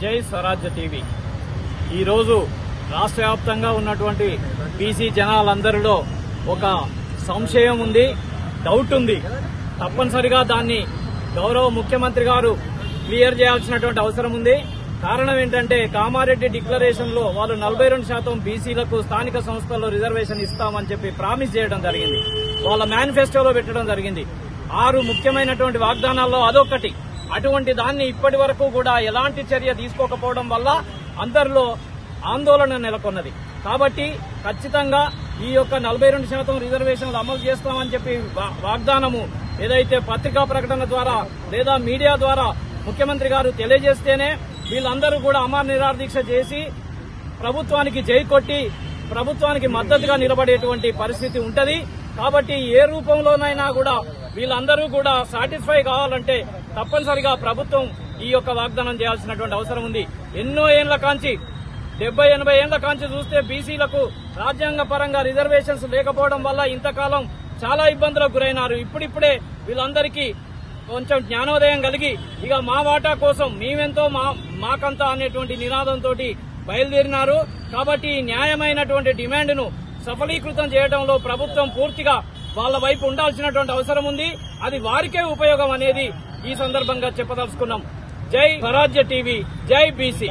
జై స్వరాజ్య టీవీ ఈరోజు రాష్ట్ర వ్యాప్తంగా ఉన్నటువంటి బీసీ జనాలందరిలో ఒక సంశయం ఉంది, డౌట్ ఉంది. తప్పనిసరిగా దాన్ని గౌరవ ముఖ్యమంత్రి గారు క్లియర్ చేయాల్సినటువంటి అవసరం ఉంది. కారణం ఏంటంటే కామారెడ్డి డిక్లరేషన్ లో వాళ్ళు 42% బీసీలకు స్థానిక సంస్థల్లో రిజర్వేషన్ ఇస్తామని చెప్పి ప్రామిస్ చేయడం జరిగింది. వాళ్ళ మేనిఫెస్టోలో పెట్టడం జరిగింది. 6 ముఖ్యమైనటువంటి వాగ్దానాల్లో అదొకటి. అటువంటి దాన్ని ఇప్పటి వరకు కూడా ఎలాంటి చర్య తీసుకోకపోవడం వల్ల అందరిలో ఆందోళన నెలకొన్నది. కాబట్టి ఖచ్చితంగా ఈ యొక్క 42% రిజర్వేషన్లు అమలు చేస్తామని చెప్పి వాగ్దానము ఏదైతే పత్రికా ప్రకటన ద్వారా లేదా మీడియా ద్వారా ముఖ్యమంత్రి గారు తెలియజేస్తేనే వీళ్ళందరూ కూడా అమర నిరాహార దీక్ష చేసి ప్రభుత్వానికి జై కొట్టి ప్రభుత్వానికి మద్దతుగా నిలబడేటువంటి పరిస్థితి ఉంటది. కాబట్టి ఏ రూపంలోనైనా కూడా వీళ్ళందరూ కూడా సాటిస్ఫై కావాలంటే తప్పనిసరిగా ప్రభుత్వం ఈ యొక్క వాగ్దానం చేయాల్సినటువంటి అవసరం ఉంది. ఎన్నో ఏళ్ల కాంచి 70-80 ఏళ్ల కాంచి చూస్తే బీసీలకు రాజ్యాంగ పరంగా రిజర్వేషన్స్ లేకపోవడం వల్ల ఇంతకాలం చాలా ఇబ్బందులకు గురైనారు. ఇప్పుడిప్పుడే వీళ్ళందరికీ కొంచెం జ్ఞానోదయం కలిగి ఇక మా వాటా కోసం మేమెంతో మాకంతా అనేటువంటి నినాదంతో బయలుదేరినారు. కాబట్టి న్యాయమైనటువంటి డిమాండ్ను సఫలీకృతం చేయడంలో ప్రభుత్వం పూర్తిగా వాళ్ళ వైపు ఉండాల్సినటువంటి అవసరం ఉంది. అది వారికే ఉపయోగం అనేది ఈ సందర్భంగా చెప్పదలుచుకున్నాం. జై స్వరాజ్య టీవీ, జై బీసీ.